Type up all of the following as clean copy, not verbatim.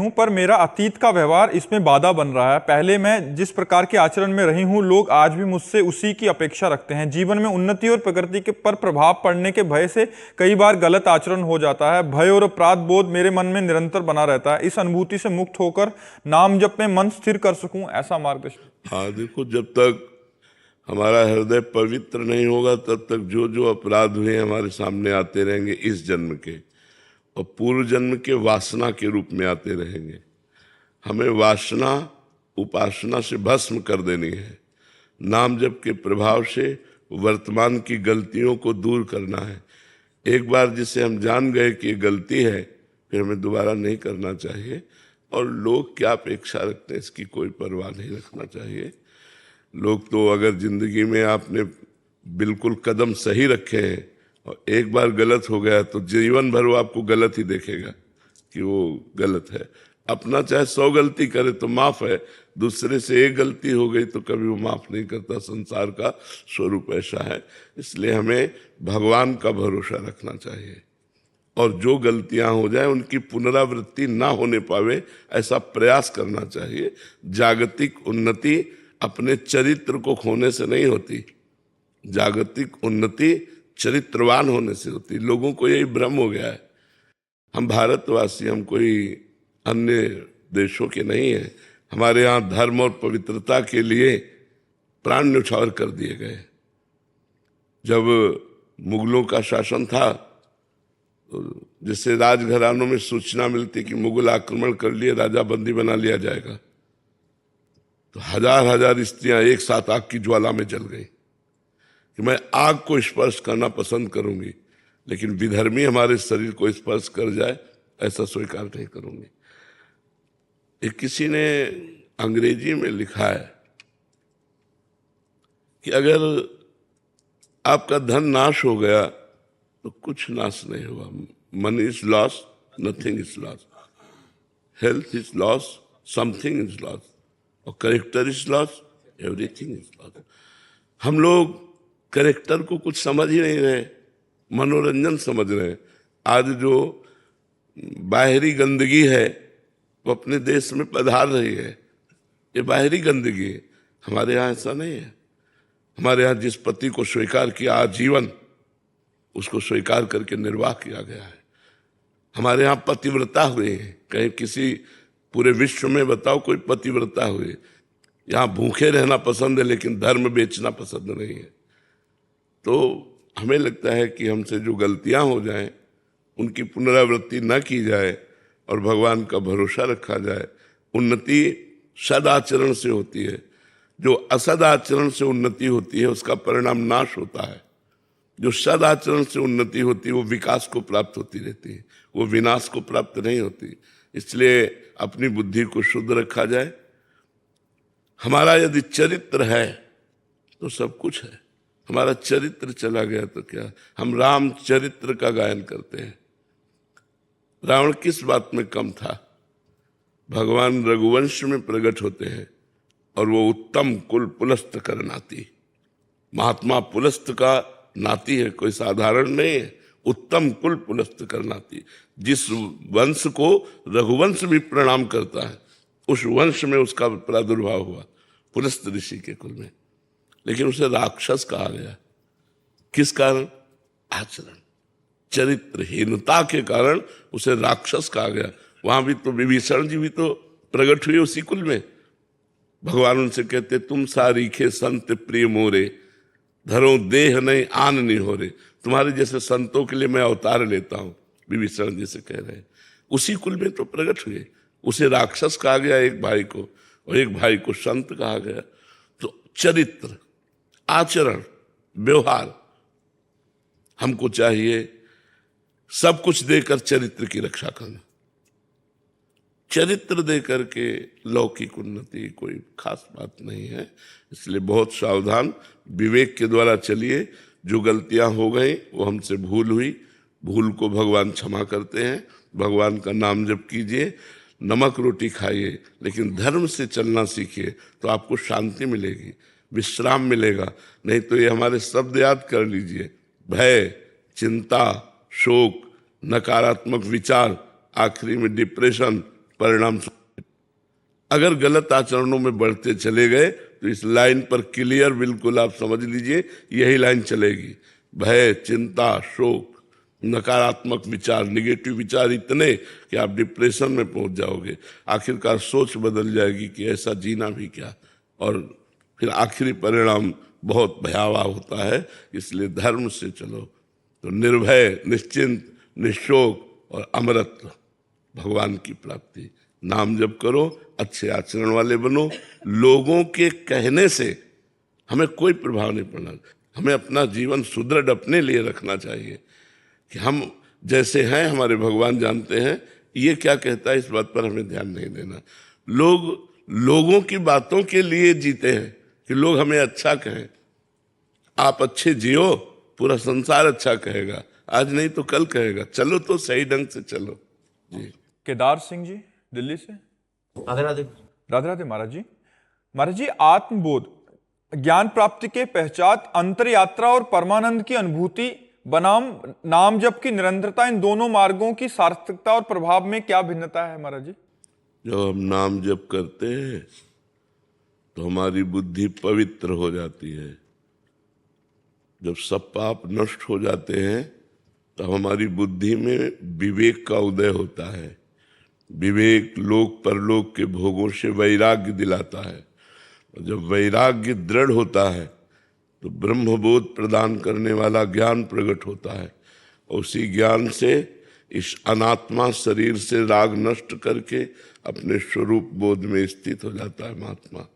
हूं, पर मेरा अतीत का व्यवहार इसमें बाधा बन रहा है। पहले मैं जिस प्रकार के आचरण में रही हूं, लोग आज भी मुझसे उसी की अपेक्षा रखते हैं। जीवन में उन्नति और प्रगति के पर प्रभाव पड़ने के भय से कई बार गलत आचरण हो जाता है। भय और अपराध बोध मेरे मन में निरंतर बना रहता है। इस अनुभूति से मुक्त होकर नाम जप में मन स्थिर कर सकूं, ऐसा मार्गदर्शन। हाँ देखो, जब तक हमारा हृदय पवित्र नहीं होगा तब तक जो जो अपराध हुए हमारे सामने आते रहेंगे इस जन्म के, और पूर्व जन्म के वासना के रूप में आते रहेंगे। हमें वासना उपासना से भस्म कर देनी है। नाम जप के प्रभाव से वर्तमान की गलतियों को दूर करना है। एक बार जिसे हम जान गए कि ये गलती है, फिर हमें दोबारा नहीं करना चाहिए। और लोग क्या अपेक्षा रखते हैं इसकी कोई परवाह नहीं रखना चाहिए। लोग तो अगर जिंदगी में आपने बिल्कुल कदम सही रखे हैं और एक बार गलत हो गया तो जीवन भर वो आपको गलत ही देखेगा कि वो गलत है। अपना चाहे 100 गलती करे तो माफ है, दूसरे से एक गलती हो गई तो कभी वो माफ नहीं करता। संसार का स्वरूप ऐसा है। इसलिए हमें भगवान का भरोसा रखना चाहिए और जो गलतियां हो जाए उनकी पुनरावृत्ति ना होने पावे ऐसा प्रयास करना चाहिए। जागतिक उन्नति अपने चरित्र को खोने से नहीं होती, जागतिक उन्नति चरित्रवान होने से होती। लोगों को यही भ्रम हो गया है। हम भारतवासी, हम कोई अन्य देशों के नहीं हैं। हमारे यहाँ धर्म और पवित्रता के लिए प्राण न्यौछावर कर दिए गए। जब मुगलों का शासन था तो जिससे राजघरानों में सूचना मिलती कि मुगल आक्रमण कर लिए, राजा बंदी बना लिया जाएगा, तो हजार हजार स्त्रियां एक साथ आग की ज्वाला में जल गई कि मैं आग को स्पर्श करना पसंद करूंगी, लेकिन विधर्मी हमारे शरीर को स्पर्श कर जाए ऐसा स्वीकार नहीं करूंगी। एक किसी ने अंग्रेजी में लिखा है कि अगर आपका धन नाश हो गया तो कुछ नाश नहीं हुआ। Money is loss, nothing is loss. Health is loss, something is loss. और character is loss, everything is loss. हम लोग करेक्टर को कुछ समझ ही नहीं रहे, मनोरंजन समझ रहे हैं। आज जो बाहरी गंदगी है वो अपने देश में पधार रही है, ये बाहरी गंदगी है। हमारे यहाँ ऐसा नहीं है। हमारे यहाँ जिस पति को स्वीकार किया आजीवन, उसको स्वीकार करके निर्वाह किया गया है। हमारे यहाँ पतिव्रता हुए हैं। कहीं किसी पूरे विश्व में बताओ कोई पतिव्रता हुए? यहाँ भूखे रहना पसंद है लेकिन धर्म बेचना पसंद नहीं है। तो हमें लगता है कि हमसे जो गलतियां हो जाएं उनकी पुनरावृत्ति न की जाए और भगवान का भरोसा रखा जाए। उन्नति सदाचरण से होती है। जो असदाचरण से उन्नति होती है उसका परिणाम नाश होता है। जो सदाचरण से उन्नति होती है वो विकास को प्राप्त होती रहती है, वो विनाश को प्राप्त नहीं होती। इसलिए अपनी बुद्धि को शुद्ध रखा जाए। हमारा यदि चरित्र है तो सब कुछ है। हमारा चरित्र चला गया तो क्या? हम राम चरित्र का गायन करते हैं। रावण किस बात में कम था? भगवान रघुवंश में प्रकट होते हैं और वो उत्तम कुल पुलस्त कर नाती। महात्मा पुलस्त का नाती है, कोई साधारण नहीं है। उत्तम कुल पुलस्त कर नाती। जिस वंश को रघुवंश भी प्रणाम करता है उस वंश में उसका प्रादुर्भाव हुआ, पुलस्त ऋषि के कुल में। लेकिन उसे राक्षस कहा गया। किस कारण? आचरण, चरित्रहीनता के कारण उसे राक्षस कहा गया। वहां भी तो विभीषण जी भी तो प्रकट हुए उसी कुल में। भगवान उनसे कहते तुम सारीखे संत प्रिय मोरे, धरो देह नहीं आन नहीं हो रे। तुम्हारे जैसे संतों के लिए मैं अवतार लेता हूं, विभीषण जी से कह रहे हैं। उसी कुल में तो प्रकट हुए। उसे राक्षस कहा गया एक भाई को, और एक भाई को संत कहा गया। तो चरित्र, आचरण, व्यवहार, हमको चाहिए सब कुछ देकर चरित्र की रक्षा करना। चरित्र देकर के लौकिक उन्नति कोई खास बात नहीं है। इसलिए बहुत सावधान, विवेक के द्वारा चलिए। जो गलतियां हो गई वो हमसे भूल हुई, भूल को भगवान क्षमा करते हैं। भगवान का नाम जप कीजिए, नमक रोटी खाइए, लेकिन धर्म से चलना सीखिए तो आपको शांति मिलेगी, विश्राम मिलेगा। नहीं तो ये हमारे शब्द याद कर लीजिए: भय, चिंता, शोक, नकारात्मक विचार, आखिरी में डिप्रेशन, परिणाम। अगर गलत आचरणों में बढ़ते चले गए तो इस लाइन पर क्लियर बिल्कुल आप समझ लीजिए यही लाइन चलेगी। भय, चिंता, शोक, नकारात्मक विचार, निगेटिव विचार इतने कि आप डिप्रेशन में पहुंच जाओगे। आखिरकार सोच बदल जाएगी कि ऐसा जीना भी क्या, और फिर आखिरी परिणाम बहुत भयावह होता है। इसलिए धर्म से चलो तो निर्भय, निश्चिंत, निशोक और अमरत्व, भगवान की प्राप्ति। नाम जप करो, अच्छे आचरण वाले बनो। लोगों के कहने से हमें कोई प्रभाव नहीं पड़ना। हमें अपना जीवन सुदृढ़ अपने लिए रखना चाहिए कि हम जैसे हैं हमारे भगवान जानते हैं। ये क्या कहता है इस बात पर हमें ध्यान नहीं देना। लोगों की बातों के लिए जीते हैं कि लोग हमें अच्छा कहें। आप अच्छे जियो, पूरा संसार अच्छा कहेगा। आज नहीं तो कल कहेगा। चलो तो सही ढंग से चलो जी। केदार सिंह जी दिल्ली से। राधे राधे। राधे राधे महाराज जी। महाराज जी, आत्मबोध, ज्ञान प्राप्ति के पश्चात अंतर यात्रा और परमानंद की अनुभूति बनाम नाम जप की निरंतरता, इन दोनों मार्गों की सार्थकता और प्रभाव में क्या भिन्नता है महाराज जी? जब हम नाम जप करते हैं तो हमारी बुद्धि पवित्र हो जाती है। जब सब पाप नष्ट हो जाते हैं तो हमारी बुद्धि में विवेक का उदय होता है। विवेक लोक परलोक के भोगों से वैराग्य दिलाता है। और जब वैराग्य दृढ़ होता है तो ब्रह्मबोध प्रदान करने वाला ज्ञान प्रकट होता है। और उसी ज्ञान से इस अनात्मा शरीर से राग नष्ट करके अपने स्वरूप बोध में स्थित हो जाता है महात्मा।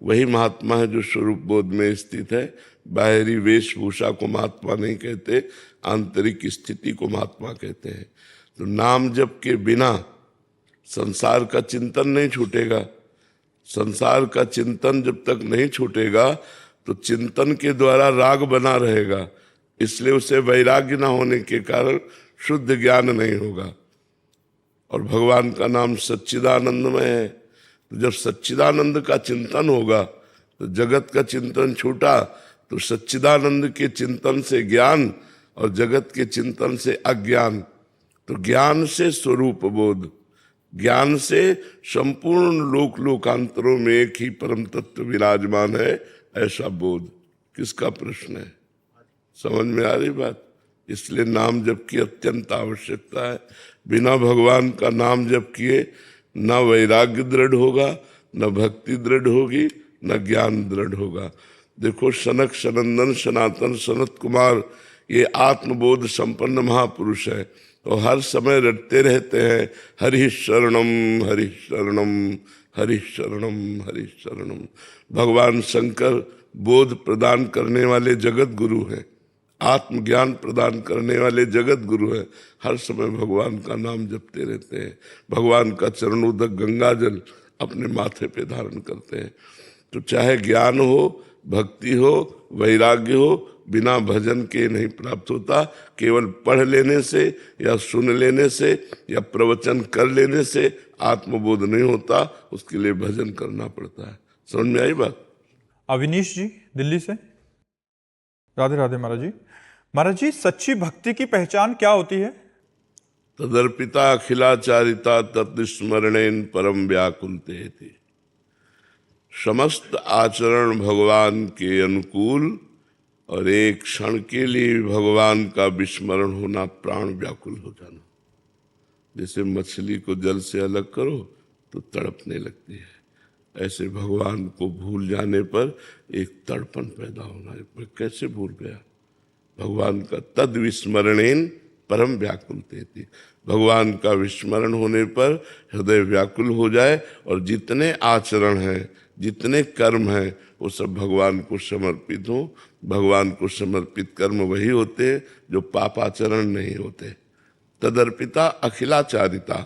वही महात्मा है जो स्वरूप बोध में स्थित है। बाहरी वेशभूषा को महात्मा नहीं कहते, आंतरिक स्थिति को महात्मा कहते हैं। तो नाम जप के बिना संसार का चिंतन नहीं छूटेगा। संसार का चिंतन जब तक नहीं छूटेगा तो चिंतन के द्वारा राग बना रहेगा। इसलिए उसे वैराग्य ना होने के कारण शुद्ध ज्ञान नहीं होगा। और भगवान का नाम सच्चिदानंदमय है। तो जब सच्चिदानंद का चिंतन होगा तो जगत का चिंतन छूटा तो सच्चिदानंद के चिंतन से ज्ञान और जगत के चिंतन से अज्ञान। तो ज्ञान से स्वरूप बोध, ज्ञान से संपूर्ण लोक लोकांतरों में एक ही परम तत्व विराजमान है, ऐसा बोध। किसका प्रश्न है? समझ में आ रही बात? इसलिए नाम जप की अत्यंत आवश्यकता है। बिना भगवान का नाम जप किए न वैराग्य दृढ़ होगा, न भक्ति दृढ़ होगी, न ज्ञान दृढ़ होगा। देखो सनक सनंदन सनातन सनत कुमार ये आत्मबोध संपन्न महापुरुष है। तो हर समय रटते रहते हैं हरि शरणम हरि शरणम हरि शरणम हरि शरणम। भगवान शंकर बोध प्रदान करने वाले जगत गुरु हैं, आत्मज्ञान प्रदान करने वाले जगत गुरु हैं। हर समय भगवान का नाम जपते रहते हैं। भगवान का चरणोदक गंगा जल अपने माथे पे धारण करते हैं। तो चाहे ज्ञान हो, भक्ति हो, वैराग्य हो, बिना भजन के नहीं प्राप्त होता। केवल पढ़ लेने से या सुन लेने से या प्रवचन कर लेने से आत्मबोध नहीं होता। उसके लिए भजन करना पड़ता है। समझ में आई बात? अविनीश जी दिल्ली से। राधे राधे महाराज जी। महाराज जी, सच्ची भक्ति की पहचान क्या होती है? तदर्पिता अखिलाचारिता तत्स्मरणेन परम व्याकुलते थी। समस्त आचरण भगवान के अनुकूल और एक क्षण के लिए भगवान का विस्मरण होना, प्राण व्याकुल हो जाना। जैसे मछली को जल से अलग करो तो तड़पने लगती है, ऐसे भगवान को भूल जाने पर एक तड़पन पैदा होना है। मैं कैसे भूल गया भगवान का? तद विस्मरणेन परम व्याकुलते थी। भगवान का विस्मरण होने पर हृदय व्याकुल हो जाए और जितने आचरण हैं, जितने कर्म हैं, वो सब भगवान को समर्पित हो। भगवान को समर्पित कर्म वही होते हैं जो पापाचरण नहीं होते। तदर्पिता अखिलाचारिता,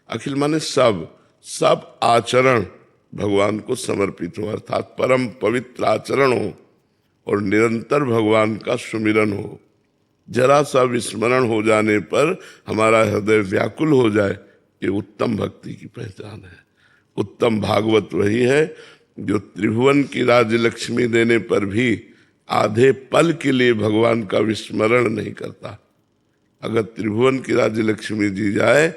अखिल माने सब, सब आचरण भगवान को समर्पित हो, अर्थात परम पवित्र आचरण हो और निरंतर भगवान का सुमिरन हो। जरा सा विस्मरण हो जाने पर हमारा हृदय व्याकुल हो जाए, ये उत्तम भक्ति की पहचान है। उत्तम भागवत वही है जो त्रिभुवन की राज्य लक्ष्मी देने पर भी आधे पल के लिए भगवान का विस्मरण नहीं करता। अगर त्रिभुवन की राज्य लक्ष्मी दी जाए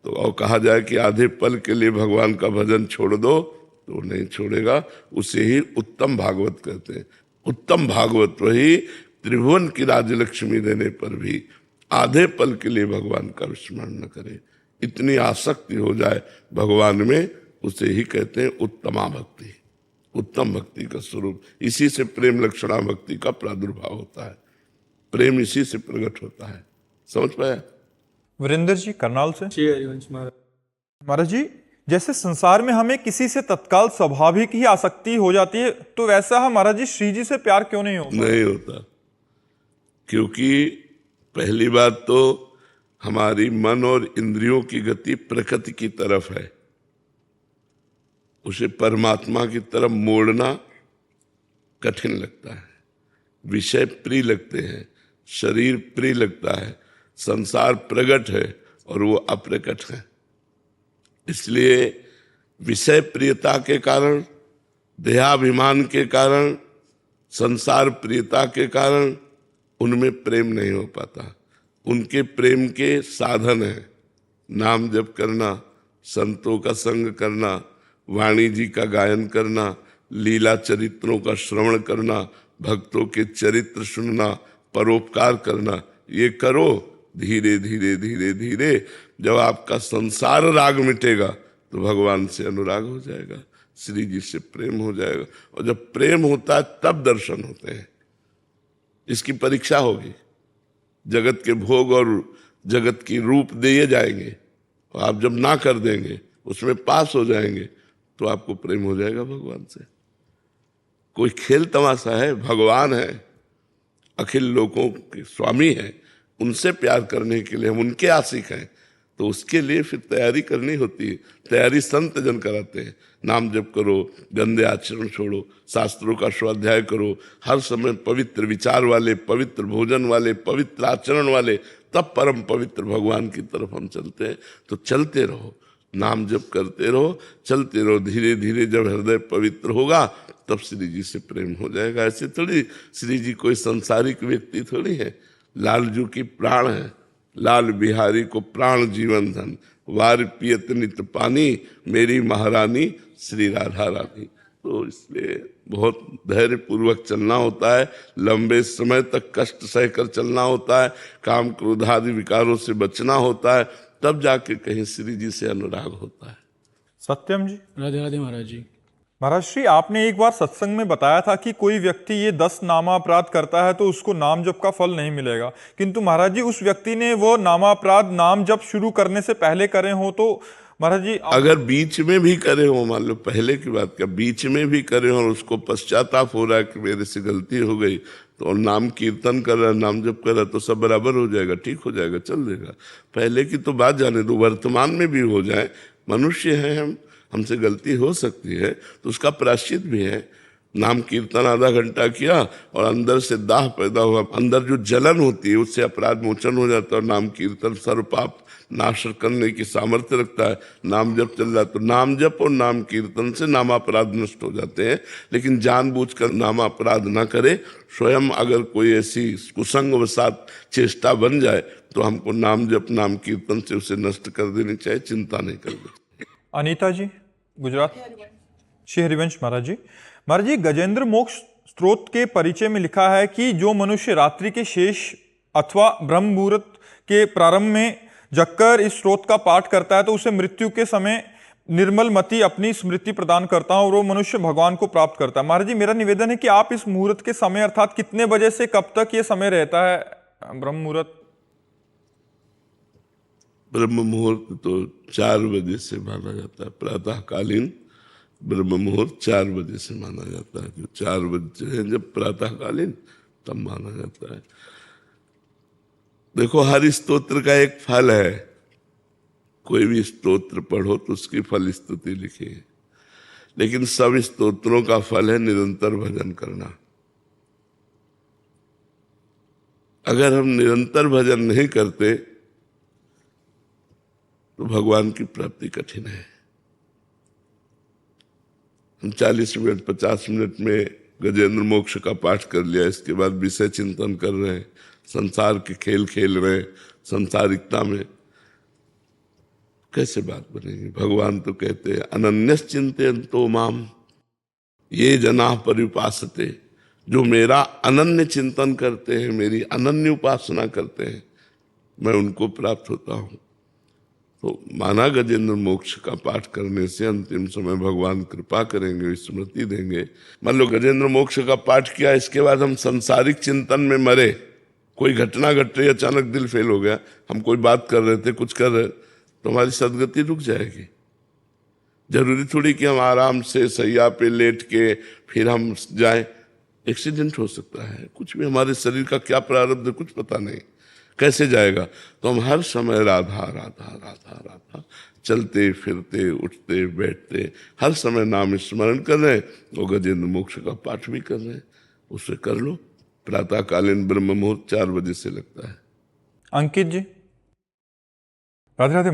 तो और कहा जाए कि आधे पल के लिए भगवान का भजन छोड़ दो तो वो नहीं छोड़ेगा, उसे ही उत्तम भागवत कहते हैं। उत्तम भागवत वही त्रिभुवन की राजलक्ष्मी देने पर भी आधे पल के लिए भगवान का स्मरण न करे, इतनी आसक्ति हो जाए भगवान में, उसे ही कहते हैं उत्तमा भक्ति। उत्तम भक्ति का स्वरूप, इसी से प्रेम लक्षणा भक्ति का प्रादुर्भाव होता है, प्रेम इसी से प्रकट होता है। समझ पाया? वीरेंद्र जी करनाल से। श्री हरिवंश महाराज। महाराज जी, जैसे संसार में हमें किसी से तत्काल स्वाभाविक ही आसक्ति हो जाती है, तो वैसा हम महाराज जी श्री जी से प्यार क्यों नहीं होता? नहीं होता, क्योंकि पहली बात तो हमारी मन और इंद्रियों की गति प्रकृति की तरफ है, उसे परमात्मा की तरफ मोड़ना कठिन लगता है। विषय प्रिय लगते हैं, शरीर प्रिय लगता है, संसार प्रगट है और वो अप्रकट है। इसलिए विषय प्रियता के कारण, देहाभिमान के कारण, संसार प्रियता के कारण उनमें प्रेम नहीं हो पाता। उनके प्रेम के साधन है नाम जप करना, संतों का संग करना, वाणी जी का गायन करना, लीला चरित्रों का श्रवण करना, भक्तों के चरित्र सुनना, परोपकार करना। ये करो, धीरे धीरे धीरे धीरे जब आपका संसार राग मिटेगा तो भगवान से अनुराग हो जाएगा, श्री जी से प्रेम हो जाएगा। और जब प्रेम होता है तब दर्शन होते हैं। इसकी परीक्षा होगी, जगत के भोग और जगत की रूप दिए जाएंगे, और आप जब ना कर देंगे, उसमें पास हो जाएंगे, तो आपको प्रेम हो जाएगा भगवान से। कोई खेल तमाशा है? भगवान है, अखिल लोकों के स्वामी है, उनसे प्यार करने के लिए हम उनके आशिक हैं, तो उसके लिए फिर तैयारी करनी होती है। तैयारी संत जन कराते हैं। नाम जप करो, गंदे आचरण छोड़ो, शास्त्रों का स्वाध्याय करो, हर समय पवित्र विचार वाले, पवित्र भोजन वाले, पवित्र आचरण वाले, तब परम पवित्र भगवान की तरफ हम चलते हैं। तो चलते रहो, नाम जप करते रहो, चलते रहो। धीरे धीरे जब हृदय पवित्र होगा तब श्री जी से प्रेम हो जाएगा। ऐसे थोड़ी श्री जी कोई सांसारिक व्यक्ति थोड़ी है, लालजू की प्राण है। लाल बिहारी को प्राण जीवन धन, वार पियत नित पानी, मेरी महारानी श्री राधा रानी। तो इसलिए बहुत धैर्य पूर्वक चलना होता है, लंबे समय तक कष्ट सहकर चलना होता है, काम क्रोध आदि विकारों से बचना होता है, तब जाके कहीं श्री जी से अनुराग होता है। सत्यम जी। राधे राधे महाराज जी। महाराज श्री, आपने एक बार सत्संग में बताया था कि कोई व्यक्ति ये 10 नामापराध करता है तो उसको नाम जप का फल नहीं मिलेगा, किंतु महाराज जी उस व्यक्ति ने वो नामापराध नाम जप शुरू करने से पहले करे हो, तो महाराज जी अगर बीच में भी करे हो, मान लो पहले की बात का, बीच में भी करे हो और उसको पश्चाताप हो रहा है कि मेरे से गलती हो गई, तो नाम कीर्तन कर रहा, नाम जप कर रहा, तो सब बराबर हो जाएगा, ठीक हो जाएगा, चल देगा। पहले की तो बात जाने दो, वर्तमान में भी हो जाए, मनुष्य है हम, हमसे गलती हो सकती है, तो उसका प्रायश्चित भी है। नाम कीर्तन आधा घंटा किया और अंदर से दाह पैदा हुआ, अंदर जो जलन होती है उससे अपराध मोचन हो जाता है। और नाम कीर्तन सर्व पाप नाश करने की सामर्थ्य रखता है। नाम जप चल रहा है तो नाम जप और नाम कीर्तन से नामापराध नष्ट हो जाते हैं। लेकिन जानबूझकर नामापराध ना करे। स्वयं अगर कोई ऐसी कुसंगवशात चेष्टा बन जाए तो हमको नाम जप नाम कीर्तन से उसे नष्ट कर देनी चाहिए, चिंता नहीं करनी। अनीता जी गुजरात। श्री हरिवंश महाराज जी। महाराज जी, गजेंद्र मोक्ष स्त्रोत के परिचय में लिखा है कि जो मनुष्य रात्रि के शेष अथवा ब्रह्म मुहूर्त के प्रारंभ में जगकर इस स्त्रोत का पाठ करता है तो उसे मृत्यु के समय निर्मल मति अपनी स्मृति प्रदान करता है और वो मनुष्य भगवान को प्राप्त करता है। महाराज जी, मेरा निवेदन है कि आप इस मुहूर्त के समय अर्थात कितने बजे से कब तक ये समय रहता है ब्रह्म मुहूर्त? ब्रह्म मुहूर्त तो 4 बजे से माना जाता है। प्रातःकालीन ब्रह्म मुहूर्त 4 बजे से माना जाता है। जो 4 बजे है जब प्रातःकालीन, तब माना जाता है। देखो, हर स्तोत्र का एक फल है। कोई भी स्तोत्र पढ़ो तो उसकी फल स्तुति लिखी है, लेकिन सब स्तोत्रों का फल है निरंतर भजन करना। अगर हम निरंतर भजन नहीं करते तो भगवान की प्राप्ति कठिन है। हम 40 मिनट 50 मिनट में गजेंद्र मोक्ष का पाठ कर लिया, इसके बाद विषय चिंतन कर रहे हैं, संसार के खेल खेल रहे हैं, संसारिकता में। कैसे बात बनेगी? भगवान तो कहते हैं अनन्यश्चिन्तयन्तो माम ये जना पर्युपासते, जो मेरा अनन्य चिंतन करते हैं, मेरी अनन्य उपासना करते हैं, मैं उनको प्राप्त होता हूं। तो माना गजेंद्र मोक्ष का पाठ करने से अंतिम समय भगवान कृपा करेंगे, स्मृति देंगे। मान लो गजेंद्र मोक्ष का पाठ किया, इसके बाद हम संसारिक चिंतन में मरे, कोई घटना घट रही, अचानक दिल फेल हो गया, हम कोई बात कर रहे थे, कुछ कर रहे, तो हमारी सदगति रुक जाएगी। जरूरी थोड़ी कि हम आराम से सैया पे लेट के फिर हम जाएं। एक्सीडेंट हो सकता है, कुछ भी, हमारे शरीर का क्या प्रारब्ध है कुछ पता नहीं, कैसे जाएगा। तो हम हर समय राधा राधा राधा राधा चलते फिरते उठते बैठते हर समय नाम स्मरण कर रहे हैं, और गजेंद्र मोक्ष का पाठ भी कर रहे हैं, उसे कर लो। प्रातःकालीन ब्रह्म मुहूर्त 4 बजे से लगता है। अंकित जी, राधे राधे।